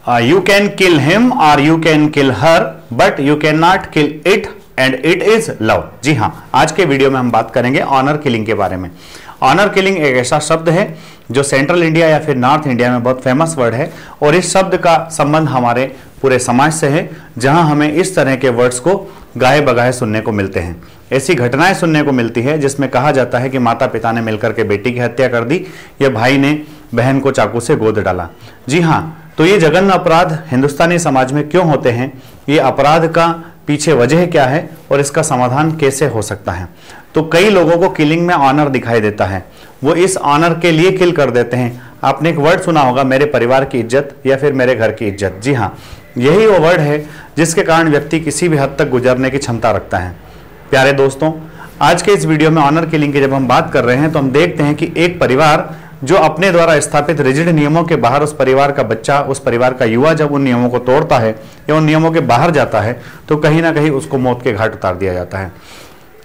You can kill him और you can kill her but you can not kill it and it is love. जी हां, आज के video में हम बात करेंगे ऑनर किलिंग के बारे में। ऑनर किलिंग एक ऐसा शब्द है जो सेंट्रल इंडिया या फिर नॉर्थ इंडिया में बहुत फेमस वर्ड है और इस शब्द का संबंध हमारे पूरे समाज से है, जहां हमें इस तरह के वर्ड्स को गाहे बगाहे सुनने को मिलते हैं। ऐसी घटनाएं सुनने को मिलती है जिसमें कहा जाता है कि माता पिता ने मिलकर के बेटी की हत्या कर दी या भाई ने बहन को चाकू से गोद डाला। जी हां, तो ये जघन्य अपराध हिंदुस्तानी समाज में क्यों होते हैं, ये अपराध का पीछे वजह क्या है और इसका समाधान कैसे हो सकता है। तो कई लोगों को किलिंग में ऑनर दिखाई देता है, वो इस ऑनर के लिए किल कर देते हैं। आपने एक वर्ड सुना होगा, मेरे परिवार की इज्जत या फिर मेरे घर की इज्जत। जी हाँ, यही वो वर्ड है जिसके कारण व्यक्ति किसी भी हद तक गुजरने की क्षमता रखता है। प्यारे दोस्तों, आज के इस वीडियो में ऑनर किलिंग की जब हम बात कर रहे हैं तो हम देखते हैं कि एक परिवार जो अपने द्वारा स्थापित रिजिड नियमों के बाहर, उस परिवार का बच्चा, उस परिवार का युवा जब उन नियमों को तोड़ता है या उन नियमों के बाहर जाता है तो कहीं ना कहीं उसको मौत के घाट उतार दिया जाता है।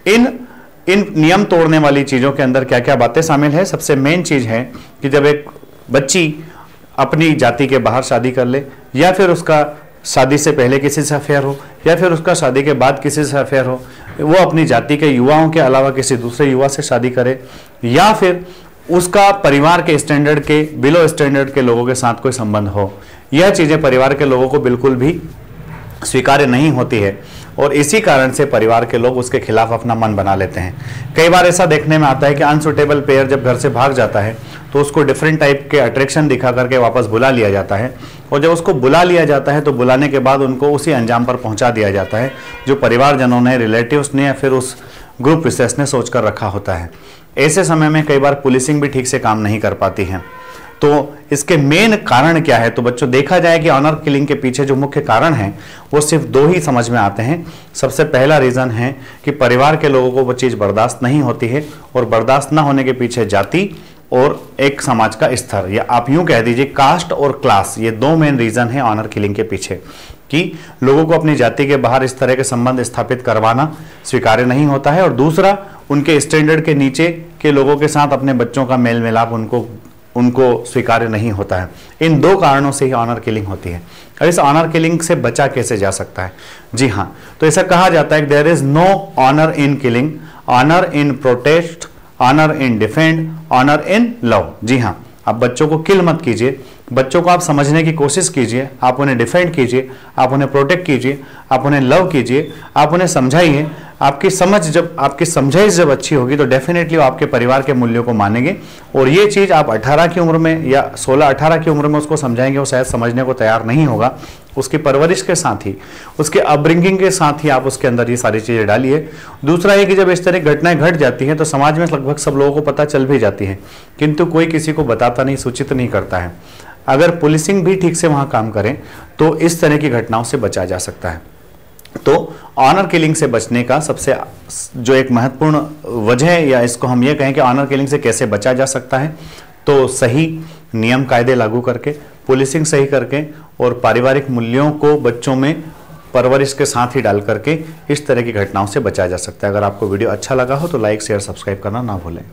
इन नियम तोड़ने वाली चीजों के अंदर क्या क्या बातें शामिल है। सबसे मेन चीज है कि जब एक बच्ची अपनी जाति के बाहर शादी कर ले, या फिर उसका शादी से पहले किसी से अफेयर हो, या फिर उसका शादी के बाद किसी से अफेयर हो, वो अपनी जाति के युवाओं के अलावा किसी दूसरे युवा से शादी करे, या फिर उसका परिवार के स्टैंडर्ड के बिलो स्टैंडर्ड के लोगों के साथ कोई संबंध हो, यह चीजें परिवार के लोगों को बिल्कुल भी स्वीकार्य नहीं होती है और इसी कारण से परिवार के लोग उसके खिलाफ अपना मन बना लेते हैं। कई बार ऐसा देखने में आता है कि अनसुटेबल पेयर जब घर से भाग जाता है तो उसको डिफरेंट टाइप के अट्रैक्शन दिखा करके वापस बुला लिया जाता है, और जब उसको बुला लिया जाता है तो बुलाने के बाद उनको उसी अंजाम पर पहुंचा दिया जाता है जो परिवारजनों ने, रिलेटिव्स ने या फिर उस ग्रुप विशेष ने सोच कर रखा होता है। ऐसे समय में कई बार पुलिसिंग भी ठीक से काम नहीं कर पाती है। तो इसके मेन कारण क्या है, तो बच्चों देखा जाए कि ऑनर किलिंग के पीछे जो मुख्य कारण है वो सिर्फ दो ही समझ में आते हैं। सबसे पहला रीजन है कि परिवार के लोगों को वो चीज बर्दाश्त नहीं होती है, और बर्दाश्त ना होने के पीछे जाति और एक समाज का स्तर, या आप यूं कह दीजिए कास्ट और क्लास, ये दो मेन रीजन है ऑनर किलिंग के पीछे, कि लोगों को अपनी जाति के बाहर इस तरह के संबंध स्थापित करवाना स्वीकार्य नहीं होता है, और दूसरा उनके स्टैंडर्ड के नीचे के लोगों के साथ अपने बच्चों का मेल मिलाप उनको स्वीकार्य नहीं होता है। इन दो कारणों से ही ऑनर किलिंग होती है। और इस ऑनर किलिंग से बचा कैसे जा सकता है? जी हाँ, तो ऐसा कहा जाता है कि there is no honour in killing, honour in protest, honour in defend, honour in love. जी हाँ, आप बच्चों को किल मत कीजिए, बच्चों को आप समझने की कोशिश कीजिए, आप उन्हें डिफेंड कीजिए, आप उन्हें प्रोटेक्ट कीजिए, आप उन्हें लव कीजिए, आप उन्हें समझाइए। आपकी समझाइश जब अच्छी होगी तो डेफिनेटली वो आपके परिवार के मूल्यों को मानेंगे, और ये चीज़ आप 18 की उम्र में या 16-18 की उम्र में उसको समझाएंगे, वो शायद समझने को तैयार नहीं होगा। उसकी परवरिश के साथ ही, उसके अपब्रिंगिंग के साथ ही आप उसके अंदर ये सारी चीज़ें डालिए। दूसरा है कि जब इस तरह घटनाएं घट जाती हैं तो समाज में लगभग सब लोगों को पता चल भी जाती है, किंतु कोई किसी को बताता नहीं, सूचित नहीं करता है। अगर पुलिसिंग भी ठीक से वहां काम करें तो इस तरह की घटनाओं से बचा जा सकता है। तो ऑनर किलिंग से बचने का सबसे जो एक महत्वपूर्ण वजह है, या इसको हम ये कहें कि ऑनर किलिंग से कैसे बचा जा सकता है, तो सही नियम कायदे लागू करके, पुलिसिंग सही करके और पारिवारिक मूल्यों को बच्चों में परवरिश के साथ ही डाल करके इस तरह की घटनाओं से बचा जा सकता है। अगर आपको वीडियो अच्छा लगा हो तो लाइक, शेयर, सब्सक्राइब करना ना भूलें।